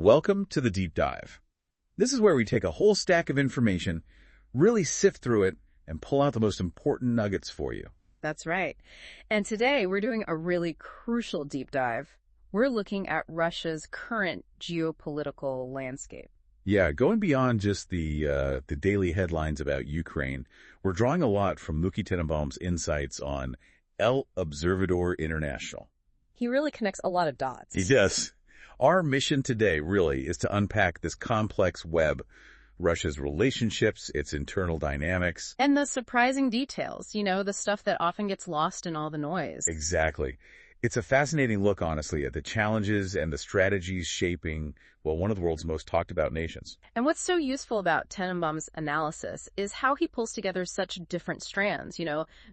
Welcome to the Deep Dive. This is where we take a whole stack of information, really sift through it, and pull out the most important nuggets for you. That's right. And today we're doing a really crucial deep dive. We're looking at Russia's current geopolitical landscape. Yeah, going beyond just the daily headlines about Ukraine, we're drawing a lot from Muki Tenenbaum's insights on El Observador International. He really connects a lot of dots. He does. Our mission today, really, is to unpack this complex web, Russia's relationships, its internal dynamics. And the surprising details, the stuff that often gets lost in all the noise. Exactly. It's a fascinating look, honestly, at the challenges and the strategies shaping, one of the world's most talked about nations. And what's so useful about Tenenbaum's analysis is how he pulls together such different strands,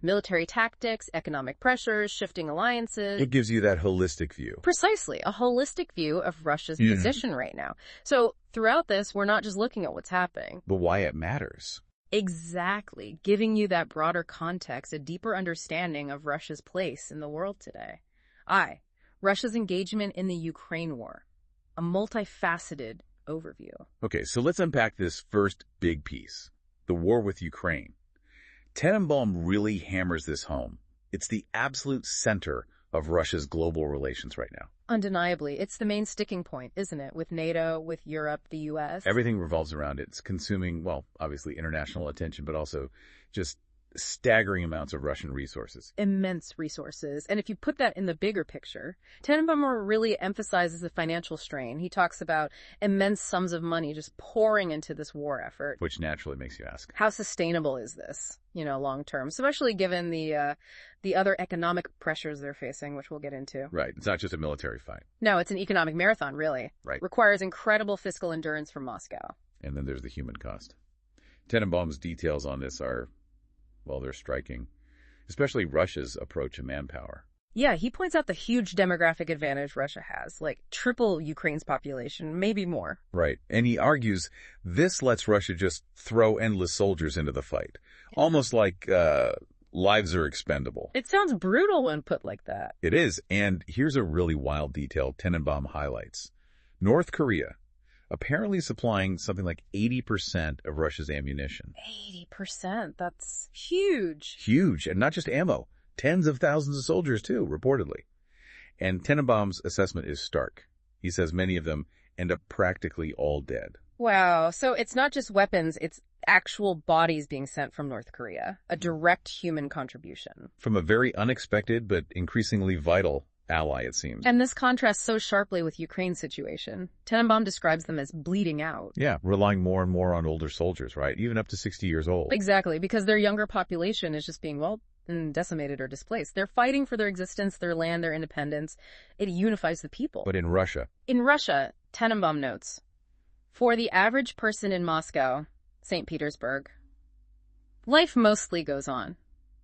military tactics, economic pressures, shifting alliances. It gives you that holistic view. Precisely, a holistic view of Russia's position right now. So throughout this, we're not just looking at what's happening, but why it matters. Exactly, giving you that broader context, a deeper understanding of Russia's place in the world today. Russia's engagement in the Ukraine war, a multifaceted overview. Okay, so let's unpack this first big piece, the war with Ukraine. Tenenbaum really hammers this home. It's the absolute center of Russia's global relations right now. Undeniably, it's the main sticking point, isn't it? With NATO, with Europe, the U.S. Everything revolves around it. It's consuming, obviously international attention, but also just staggering amounts of Russian resources. Immense resources. And if you put that in the bigger picture, Tenenbaum really emphasizes the financial strain. He talks about immense sums of money just pouring into this war effort. Which naturally makes you ask, how sustainable is this, long term, especially given the other economic pressures they're facing, which we'll get into. Right. It's not just a military fight. No, it's an economic marathon, really. Right. Requires incredible fiscal endurance from Moscow. And then there's the human cost. Tenenbaum's details on this are, they're striking, especially Russia's approach to manpower. Yeah, he points out the huge demographic advantage Russia has, like triple Ukraine's population, maybe more. Right. And he argues this lets Russia just throw endless soldiers into the fight, almost like lives are expendable. It sounds brutal when put like that. It is. And here's a really wild detail Tenenbaum highlights. North Korea, apparently supplying something like 80% of Russia's ammunition. 80%? That's huge. Huge. And not just ammo. Tens of thousands of soldiers, too, reportedly. And Tenenbaum's assessment is stark. He says many of them end up practically all dead. Wow. So it's not just weapons, it's actual bodies being sent from North Korea. A direct human contribution. From a very unexpected but increasingly vital ally, it seems. And this contrasts so sharply with Ukraine's situation. Tenenbaum describes them as bleeding out. Yeah, relying more and more on older soldiers, right? Even up to 60 years old. Exactly, because their younger population is just being, decimated or displaced. They're fighting for their existence, their land, their independence. It unifies the people. But in Russia, Tenenbaum notes, for the average person in Moscow, St. Petersburg, life mostly goes on.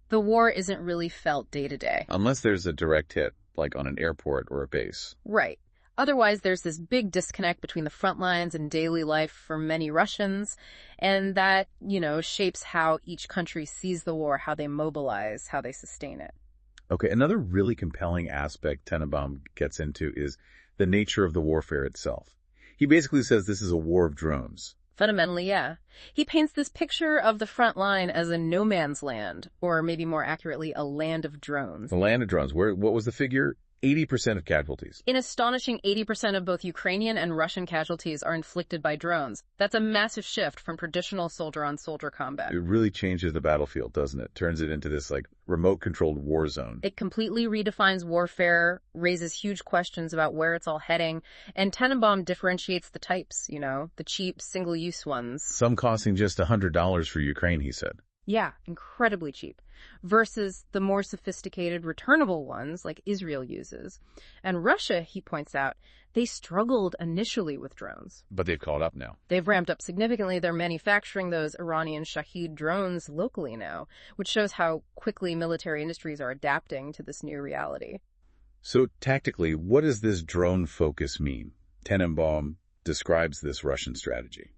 The war isn't really felt day to day. Unless there's a direct hit, like on an airport or a base. Right. Otherwise, there's this big disconnect between the front lines and daily life for many Russians, and that, shapes how each country sees the war, how they mobilize, how they sustain it. Okay, another really compelling aspect Tenenbaum gets into is the nature of the warfare itself. He basically says this is a war of drones. Fundamentally, yeah. He paints this picture of the front line as a no man's land, or maybe more accurately, a land of drones. The land of drones. What was the figure? 80% of casualties. An astonishing 80% of both Ukrainian and Russian casualties are inflicted by drones. That's a massive shift from traditional soldier-on-soldier combat. It really changes the battlefield, doesn't it? Turns it into this, remote-controlled war zone. It completely redefines warfare, raises huge questions about where it's all heading, and Tenenbaum differentiates the types, the cheap, single-use ones. Some costing just $100 for Ukraine, he said. Yeah, incredibly cheap. Versus the more sophisticated, returnable ones like Israel uses. And Russia, he points out, they struggled initially with drones. But they've caught up now. They've ramped up significantly. They're manufacturing those Iranian Shahed drones locally now, which shows how quickly military industries are adapting to this new reality. So tactically, what does this drone focus mean? Tenenbaum describes this Russian strategy.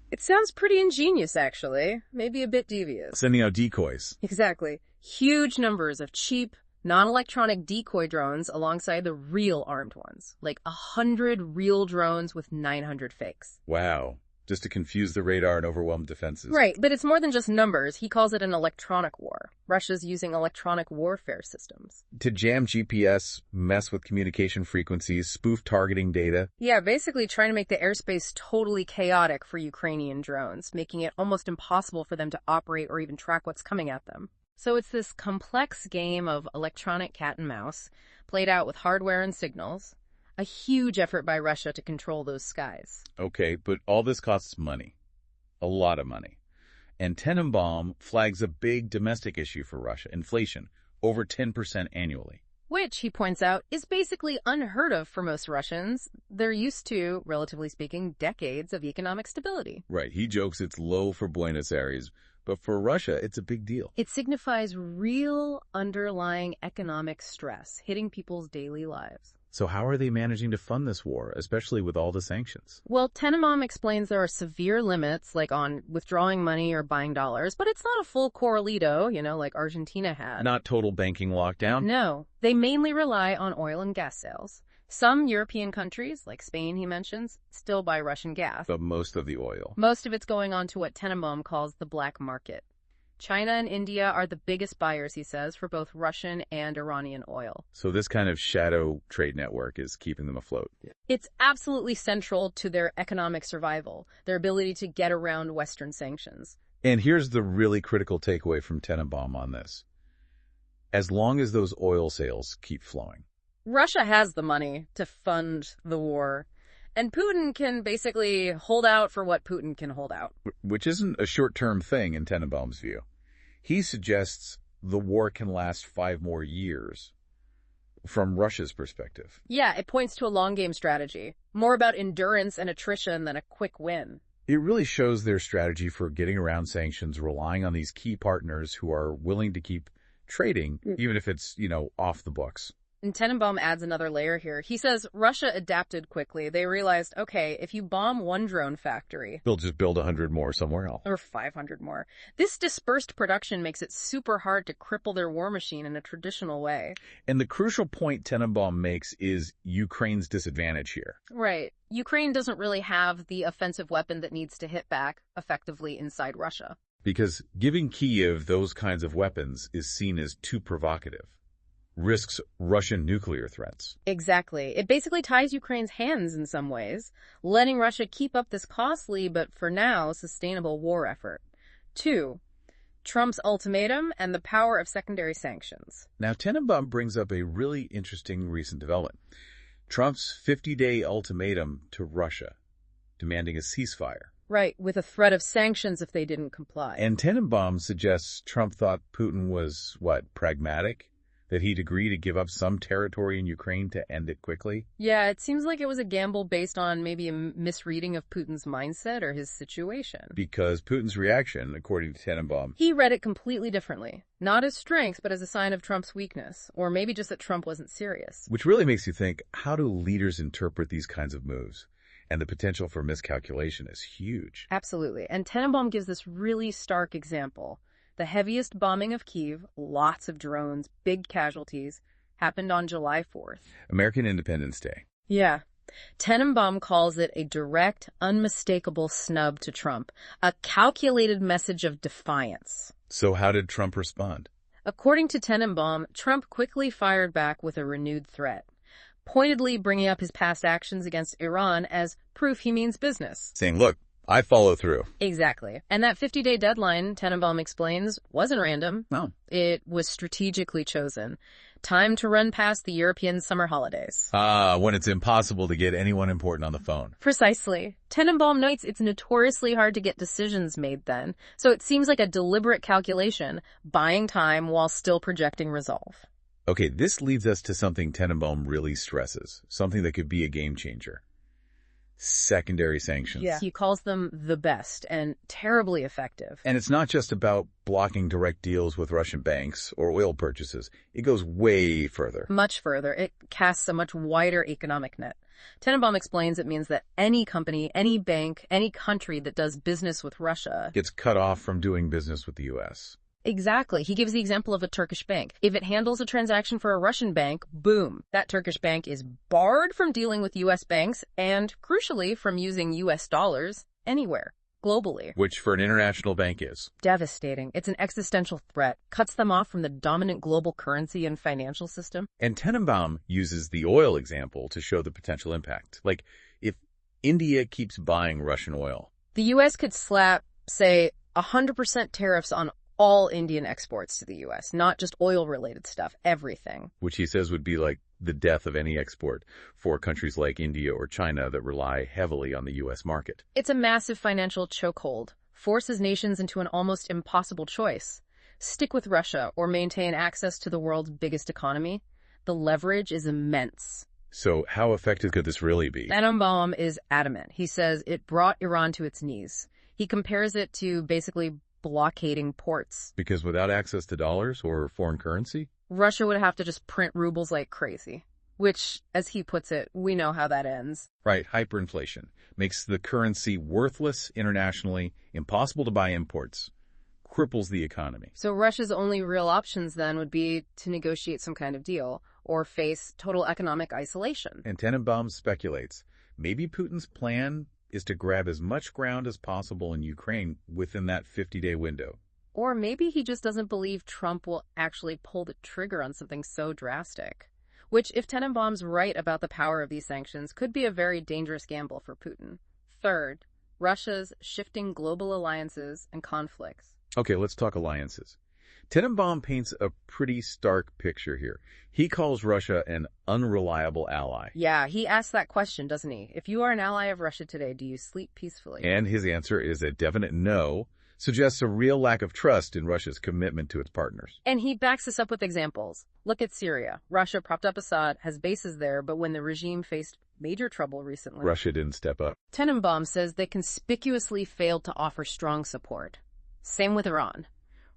It sounds pretty ingenious, actually. Maybe a bit devious. Sending out decoys. Exactly. Huge numbers of cheap, non-electronic decoy drones alongside the real armed ones, like 100 real drones with 900 fakes. Wow. Just to confuse the radar and overwhelm defenses. Right, but it's more than just numbers. He calls it an electronic war. Russia's using electronic warfare systems. To jam GPS, mess with communication frequencies, spoof targeting data. Yeah, basically trying to make the airspace totally chaotic for Ukrainian drones, making it almost impossible for them to operate or even track what's coming at them. So it's this complex game of electronic cat and mouse, played out with hardware and signals. A huge effort by Russia to control those skies. Okay, but all this costs money. A lot of money. And Tenenbaum flags a big domestic issue for Russia, inflation, over 10% annually. Which, he points out, is basically unheard of for most Russians. They're used to, relatively speaking, decades of economic stability. Right, he jokes it's low for Buenos Aires, but for Russia, it's a big deal. It signifies real underlying economic stress hitting people's daily lives. So how are they managing to fund this war, especially with all the sanctions? Well, Tenenbaum explains there are severe limits, like on withdrawing money or buying dollars, but it's not a full corralito, like Argentina had. Not total banking lockdown? No, they mainly rely on oil and gas sales. Some European countries, like Spain, he mentions, still buy Russian gas. But most of the oil. Most of it's going on to what Tenenbaum calls the black market. China and India are the biggest buyers, he says, for both Russian and Iranian oil. So this kind of shadow trade network is keeping them afloat. It's absolutely central to their economic survival, their ability to get around Western sanctions. And here's the really critical takeaway from Tenenbaum on this. As long as those oil sales keep flowing. Russia has the money to fund the war, and Putin can basically hold out for what Putin can hold out. Which isn't a short-term thing in Tenenbaum's view. He suggests the war can last 5 more years from Russia's perspective. Yeah, it points to a long-game strategy, more about endurance and attrition than a quick win. It really shows their strategy for getting around sanctions, relying on these key partners who are willing to keep trading, even if it's, off the books. And Tenenbaum adds another layer here. He says Russia adapted quickly. They realized, okay, if you bomb one drone factory, they'll just build 100 more somewhere else. Or 500 more. This dispersed production makes it super hard to cripple their war machine in a traditional way. And the crucial point Tenenbaum makes is Ukraine's disadvantage here. Right. Ukraine doesn't really have the offensive weapon that needs to hit back effectively inside Russia. Because giving Kyiv those kinds of weapons is seen as too provocative. Risks Russian nuclear threats. Exactly. It basically ties Ukraine's hands in some ways, letting Russia keep up this costly but for now sustainable war effort. 2. Trump's ultimatum and the power of secondary sanctions. Now, Tenenbaum brings up a really interesting recent development. Trump's 50-day ultimatum to Russia, demanding a ceasefire. Right, with a threat of sanctions if they didn't comply. And Tenenbaum suggests Trump thought Putin was, pragmatic? That he'd agree to give up some territory in Ukraine to end it quickly? Yeah, it seems like it was a gamble based on maybe a misreading of Putin's mindset or his situation. Because Putin's reaction, according to Tenenbaum, he read it completely differently. Not as strength, but as a sign of Trump's weakness. Or maybe just that Trump wasn't serious. Which really makes you think, how do leaders interpret these kinds of moves? And the potential for miscalculation is huge. Absolutely. And Tenenbaum gives this really stark example. The heaviest bombing of Kyiv, lots of drones, big casualties, happened on July 4th. American Independence Day. Yeah. Tenenbaum calls it a direct, unmistakable snub to Trump, a calculated message of defiance. So how did Trump respond? According to Tenenbaum, Trump quickly fired back with a renewed threat, pointedly bringing up his past actions against Iran as proof he means business. Saying, look, I follow through. Exactly. And that 50-day deadline, Tenenbaum explains, wasn't random. No. It was strategically chosen. Time to run past the European summer holidays. When it's impossible to get anyone important on the phone. Precisely. Tenenbaum notes it's notoriously hard to get decisions made then, so it seems like a deliberate calculation, buying time while still projecting resolve. Okay, this leads us to something Tenenbaum really stresses, something that could be a game changer. Secondary sanctions. Yeah. He calls them the best and terribly effective. And it's not just about blocking direct deals with Russian banks or oil purchases. It goes way further. Much further. It casts a much wider economic net. Tenenbaum explains it means that any company, any bank, any country that does business with Russia gets cut off from doing business with the U.S. Exactly. He gives the example of a Turkish bank. If it handles a transaction for a Russian bank, boom, that Turkish bank is barred from dealing with U.S. banks and, crucially, from using U.S. dollars anywhere, globally. Which for an international bank is Devastating. It's an existential threat. Cuts them off from the dominant global currency and financial system. And Tenenbaum uses the oil example to show the potential impact. Like, if India keeps buying Russian oil, The U.S. could slap, say, 100% tariffs on all Indian exports to the U.S., not just oil-related stuff, everything. which he says would be like the death of any export for countries like India or China that rely heavily on the U.S. market. It's a massive financial chokehold, forces nations into an almost impossible choice. Stick with Russia or maintain access to the world's biggest economy. The leverage is immense. So how effective could this really be? Tenenbaum is adamant. He says it brought Iran to its knees. He compares it to basically blockading ports. Because without access to dollars or foreign currency? Russia would have to just print rubles like crazy, which, as he puts it, we know how that ends. Right, hyperinflation makes the currency worthless internationally, impossible to buy imports, cripples the economy. So Russia's only real options then would be to negotiate some kind of deal or face total economic isolation. And Tenenbaum speculates, maybe Putin's plan is to grab as much ground as possible in Ukraine within that 50-day window. Or maybe he just doesn't believe Trump will actually pull the trigger on something so drastic. Which, if Tenenbaum's right about the power of these sanctions, could be a very dangerous gamble for Putin. Third, Russia's shifting global alliances and conflicts. Okay, let's talk alliances. Tenenbaum paints a pretty stark picture here. He calls Russia an unreliable ally. Yeah, he asks that question, doesn't he? If you are an ally of Russia today, do you sleep peacefully? And his answer is a definite no, suggests a real lack of trust in Russia's commitment to its partners. And he backs this up with examples. Look at Syria. Russia propped up Assad, has bases there, but when the regime faced major trouble recently, Russia didn't step up. Tenenbaum says they conspicuously failed to offer strong support. Same with Iran.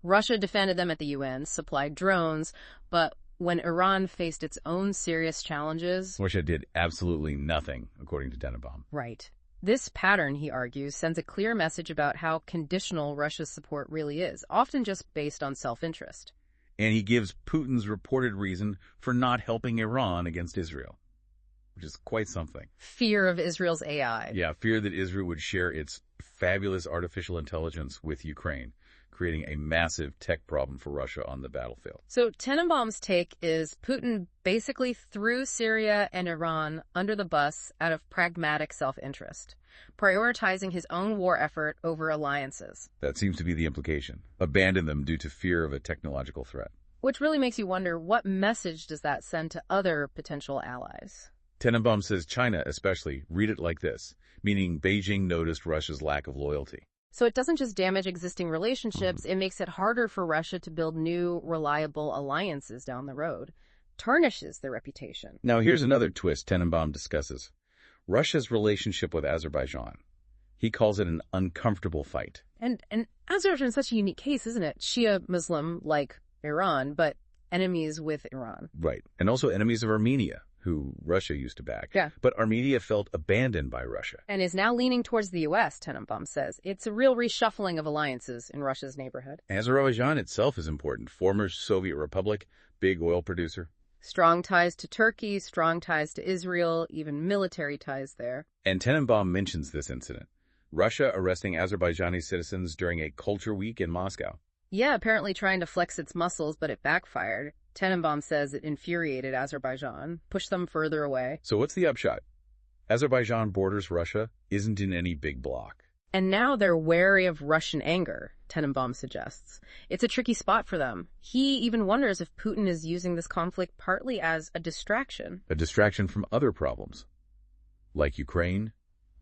Russia defended them at the UN, supplied drones, but when Iran faced its own serious challenges... Russia did absolutely nothing, according to Tenenbaum. Right. This pattern, he argues, sends a clear message about how conditional Russia's support really is, often just based on self-interest. And he gives Putin's reported reason for not helping Iran against Israel, which is quite something. Fear of Israel's AI. Yeah, fear that Israel would share its fabulous artificial intelligence with Ukraine, creating a massive tech problem for Russia on the battlefield. So Tenenbaum's take is Putin basically threw Syria and Iran under the bus out of pragmatic self-interest, prioritizing his own war effort over alliances. That seems to be the implication. Abandon them due to fear of a technological threat. Which really makes you wonder, what message does that send to other potential allies? Tenenbaum says China especially read it like this, meaning Beijing noticed Russia's lack of loyalty. So it doesn't just damage existing relationships, it makes it harder for Russia to build new, reliable alliances down the road. Tarnishes their reputation. Now here's another twist Tenenbaum discusses. Russia's relationship with Azerbaijan. He calls it an uncomfortable fight. And Azerbaijan's such a unique case, isn't it? Shia Muslim, like Iran, but enemies with Iran. Right. And also enemies of Armenia, who Russia used to back. Yeah. But Armenia felt abandoned by Russia. And is now leaning towards the U.S., Tenenbaum says. It's a real reshuffling of alliances in Russia's neighborhood. Azerbaijan itself is important. Former Soviet Republic, big oil producer. Strong ties to Turkey, strong ties to Israel, even military ties there. And Tenenbaum mentions this incident. Russia arresting Azerbaijani citizens during a culture week in Moscow. Yeah, apparently trying to flex its muscles, but it backfired. Tenenbaum says it infuriated Azerbaijan, pushed them further away. So what's the upshot? Azerbaijan borders Russia, isn't in any big bloc. And now they're wary of Russian anger, Tenenbaum suggests. It's a tricky spot for them. He even wonders if Putin is using this conflict partly as a distraction. A distraction from other problems, like Ukraine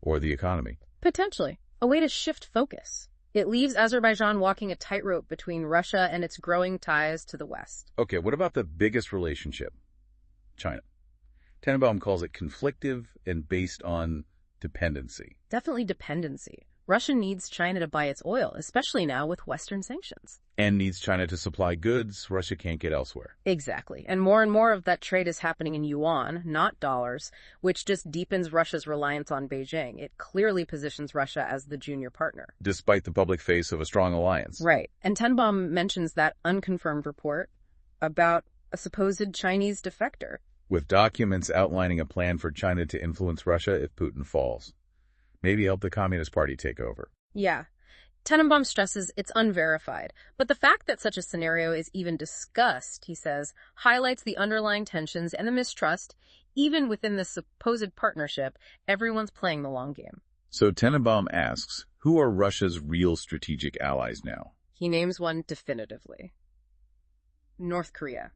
or the economy. Potentially. A way to shift focus. It leaves Azerbaijan walking a tightrope between Russia and its growing ties to the West. Okay, what about the biggest relationship? China. Tenenbaum calls it conflictive and based on dependency. Definitely dependency. Russia needs China to buy its oil, especially now with Western sanctions. And needs China to supply goods Russia can't get elsewhere. Exactly. And more of that trade is happening in yuan, not dollars, which just deepens Russia's reliance on Beijing. It clearly positions Russia as the junior partner. Despite the public face of a strong alliance. Right. And Tenenbaum mentions that unconfirmed report about a supposed Chinese defector. With documents outlining a plan for China to influence Russia if Putin falls. Maybe help the Communist Party take over. Yeah. Tenenbaum stresses it's unverified, but the fact that such a scenario is even discussed, he says, highlights the underlying tensions and the mistrust. Even within the supposed partnership, everyone's playing the long game. So Tenenbaum asks, who are Russia's real strategic allies now? He names one definitively. North Korea.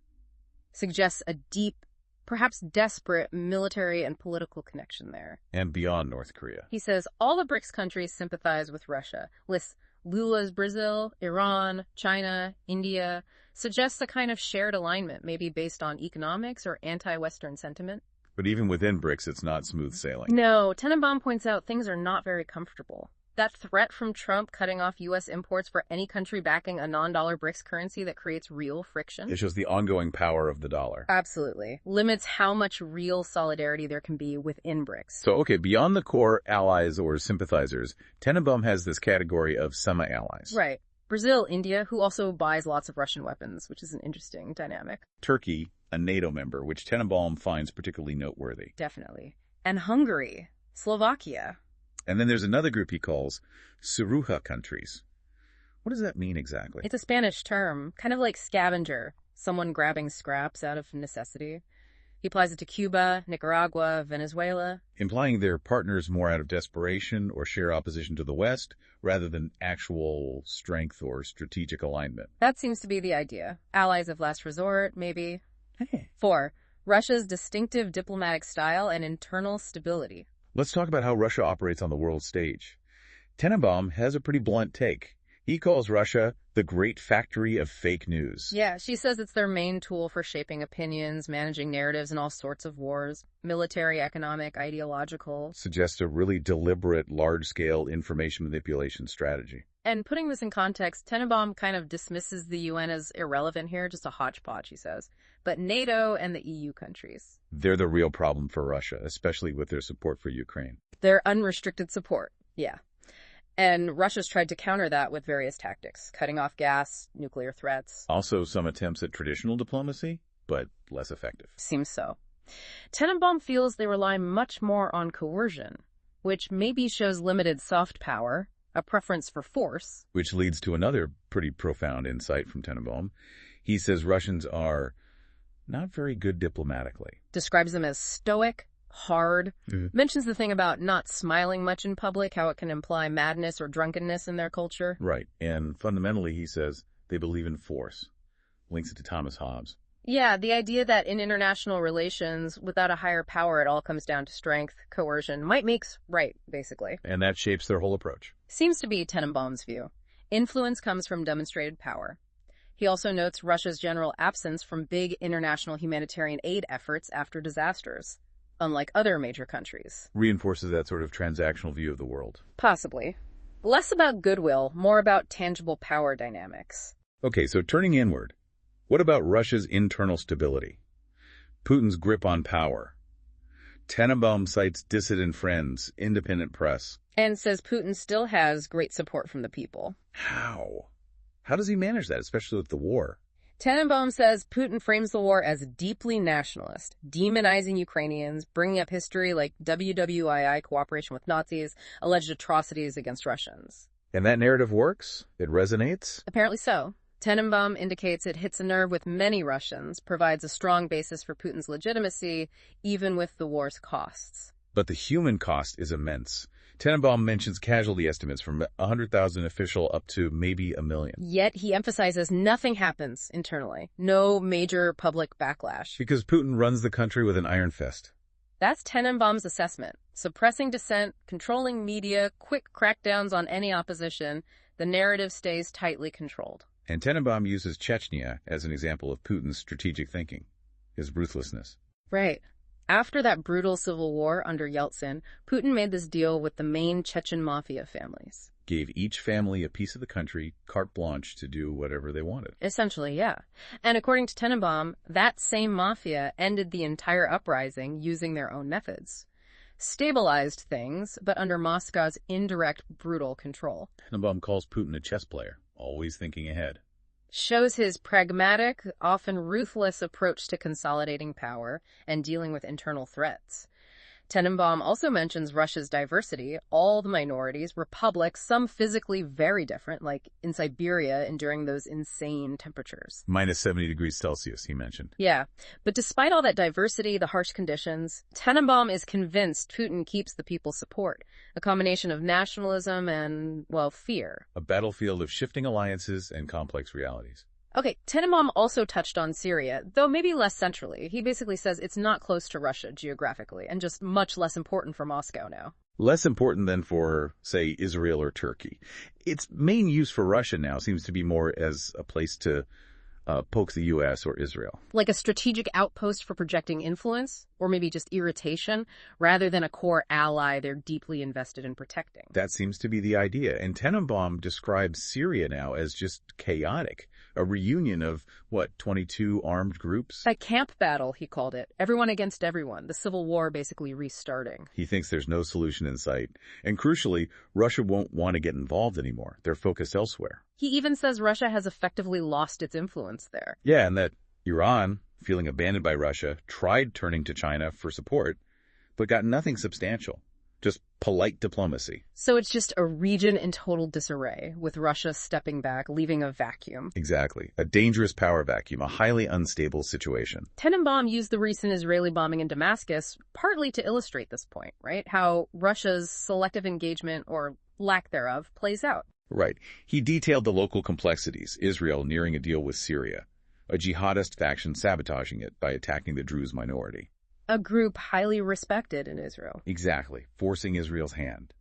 Suggests a deep, perhaps desperate military and political connection there. And beyond North Korea. He says all the BRICS countries sympathize with Russia. Lists Lula's Brazil, Iran, China, India. Suggests a kind of shared alignment, maybe based on economics or anti-Western sentiment. But even within BRICS, it's not smooth sailing. No, Tenenbaum points out things are not very comfortable. That threat from Trump cutting off U.S. imports for any country backing a non-dollar BRICS currency that creates real friction. It shows the ongoing power of the dollar. Absolutely. Limits how much real solidarity there can be within BRICS. So, okay, beyond the core allies or sympathizers, Tenenbaum has this category of semi-allies. Right. Brazil, India, who also buys lots of Russian weapons, which is an interesting dynamic. Turkey, a NATO member, which Tenenbaum finds particularly noteworthy. Definitely. And Hungary, Slovakia. And then there's another group he calls Suruha countries. What does that mean exactly? It's a Spanish term, kind of like scavenger, someone grabbing scraps out of necessity. He applies it to Cuba, Nicaragua, Venezuela. Implying they're partners more out of desperation or sheer opposition to the West, rather than actual strength or strategic alignment. That seems to be the idea. Allies of last resort, maybe. Hey. 4. Russia's distinctive diplomatic style and internal stability. Let's talk about how Russia operates on the world stage. Tenenbaum has a pretty blunt take. He calls Russia the great factory of fake news. Yeah, she says it's their main tool for shaping opinions, managing narratives in all sorts of wars, military, economic, ideological. Suggests a really deliberate, large-scale information manipulation strategy. And putting this in context, Tenenbaum kind of dismisses the UN as irrelevant here, just a hodgepodge, he says. But NATO and the EU countries. They're the real problem for Russia, especially with their support for Ukraine. Their unrestricted support, yeah. And Russia's tried to counter that with various tactics, cutting off gas, nuclear threats. Also some attempts at traditional diplomacy, but less effective. Seems so. Tenenbaum feels they rely much more on coercion, which maybe shows limited soft power, a preference for force. Which leads to another pretty profound insight from Tenenbaum. He says Russians are not very good diplomatically. Describes them as stoic, hard. Mentions the thing about not smiling much in public, how it can imply madness or drunkenness in their culture. Right. And fundamentally, he says they believe in force. Links it to Thomas Hobbes. Yeah, the idea that in international relations, without a higher power, it all comes down to strength, coercion, might makes right, basically. And that shapes their whole approach. Seems to be Tenenbaum's view. Influence comes from demonstrated power. He also notes Russia's general absence from big international humanitarian aid efforts after disasters, unlike other major countries. Reinforces that sort of transactional view of the world. Possibly. Less about goodwill, more about tangible power dynamics. Okay, so turning inward, what about Russia's internal stability? Putin's grip on power. Tenenbaum cites dissident friends, independent press. And says Putin still has great support from the people. How? How does he manage that, especially with the war? Tenenbaum says Putin frames the war as deeply nationalist, demonizing Ukrainians, bringing up history like WWII cooperation with Nazis, alleged atrocities against Russians. And that narrative works? It resonates? Apparently so. Tenenbaum indicates it hits a nerve with many Russians, provides a strong basis for Putin's legitimacy, even with the war's costs. But the human cost is immense. Tenenbaum mentions casualty estimates from 100,000 official up to maybe 1 million. Yet he emphasizes nothing happens internally. No major public backlash. Because Putin runs the country with an iron fist. That's Tenenbaum's assessment. Suppressing dissent, controlling media, quick crackdowns on any opposition, the narrative stays tightly controlled. And Tenenbaum uses Chechnya as an example of Putin's strategic thinking, his ruthlessness. Right. After that brutal civil war under Yeltsin, Putin made this deal with the main Chechen mafia families. Gave each family a piece of the country, carte blanche to do whatever they wanted. Essentially, yeah. And according to Tenenbaum, that same mafia ended the entire uprising using their own methods. Stabilized things, but under Moscow's indirect, brutal control. Tenenbaum calls Putin a chess player, always thinking ahead. Shows his pragmatic, often ruthless approach to consolidating power and dealing with internal threats. Tenenbaum also mentions Russia's diversity, all the minorities, republics, some physically very different, like in Siberia enduring those insane temperatures. Minus 70 degrees Celsius, he mentioned. Yeah, but despite all that diversity, the harsh conditions, Tenenbaum is convinced Putin keeps the people's support, a combination of nationalism and, well, fear. A battlefield of shifting alliances and complex realities. Okay, Tenenbaum also touched on Syria, though maybe less centrally. He basically says it's not close to Russia geographically, and just much less important for Moscow now. Less important than for, say, Israel or Turkey. Its main use for Russia now seems to be more as a place to poke the U.S. or Israel. Like a strategic outpost for projecting influence, or maybe just irritation, rather than a core ally they're deeply invested in protecting. That seems to be the idea. And Tenenbaum describes Syria now as just chaotic. A reunion of, 22 armed groups? A camp battle, he called it. Everyone against everyone. The civil war basically restarting. He thinks there's no solution in sight. And crucially, Russia won't want to get involved anymore. They're focused elsewhere. He even says Russia has effectively lost its influence there. Yeah, and that Iran, feeling abandoned by Russia, tried turning to China for support, but got nothing substantial. Just polite diplomacy. So it's just a region in total disarray, with Russia stepping back, leaving a vacuum. Exactly. A dangerous power vacuum, a highly unstable situation. Tenenbaum used the recent Israeli bombing in Damascus partly to illustrate this point, right? How Russia's selective engagement, or lack thereof, plays out. Right. He detailed the local complexities, Israel nearing a deal with Syria, a jihadist faction sabotaging it by attacking the Druze minority. A group highly respected in Israel. Exactly, forcing Israel's hand.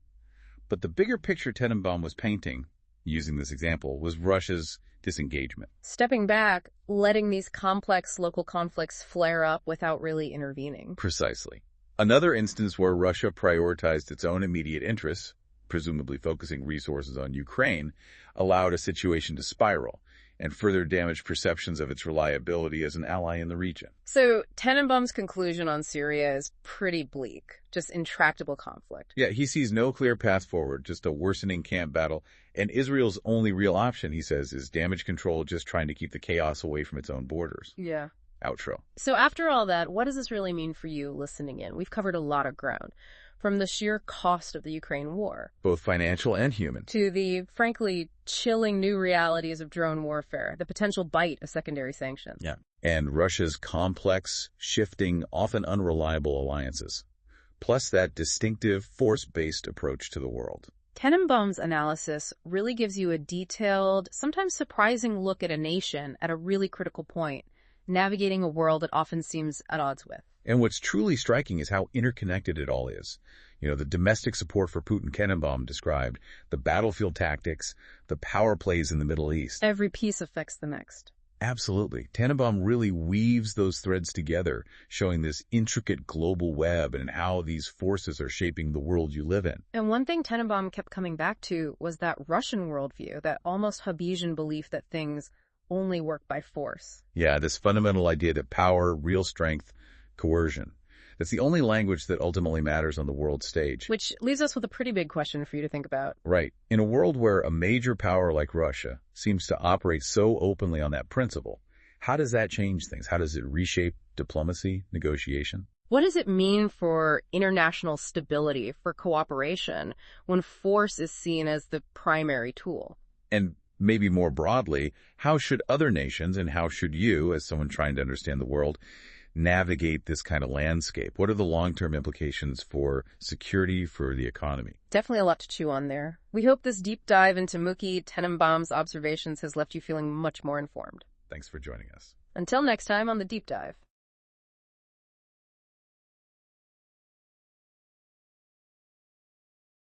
But the bigger picture Tenenbaum was painting, using this example, was Russia's disengagement. Stepping back, letting these complex local conflicts flare up without really intervening. Precisely. Another instance where Russia prioritized its own immediate interests, presumably focusing resources on Ukraine, allowed a situation to spiral and further damaged perceptions of its reliability as an ally in the region. So Tenenbaum's conclusion on Syria is pretty bleak, just intractable conflict. Yeah, he sees no clear path forward, just a worsening camp battle, and Israel's only real option, he says, is damage control, just trying to keep the chaos away from its own borders. Yeah. Outro. So after all that, what does this really mean for you listening in? We've covered a lot of ground. From the sheer cost of the Ukraine war, both financial and human, to the, frankly, chilling new realities of drone warfare, the potential bite of secondary sanctions. Yeah. And Russia's complex, shifting, often unreliable alliances, plus that distinctive, force-based approach to the world. Tenenbaum's analysis really gives you a detailed, sometimes surprising look at a nation at a really critical point, navigating a world it often seems at odds with. And what's truly striking is how interconnected it all is. You know, the domestic support for Putin Tenenbaum described, the battlefield tactics, the power plays in the Middle East. Every piece affects the next. Absolutely. Tenenbaum really weaves those threads together, showing this intricate global web and how these forces are shaping the world you live in. And one thing Tenenbaum kept coming back to was that Russian worldview, that almost Hobbesian belief that things only work by force. Yeah, this fundamental idea that power, real strength, coercion. That's the only language that ultimately matters on the world stage. Which leaves us with a pretty big question for you to think about. Right. In a world where a major power like Russia seems to operate so openly on that principle, how does that change things? How does it reshape diplomacy, negotiation? What does it mean for international stability, for cooperation, when force is seen as the primary tool? And maybe more broadly, how should other nations, and how should you, as someone trying to understand the world, navigate this kind of landscape? What are the long-term implications for security, for the economy? Definitely a lot to chew on there. We hope this deep dive into Mookie Tenenbaum's observations has left you feeling much more informed. Thanks for joining us. Until next time on The Deep Dive.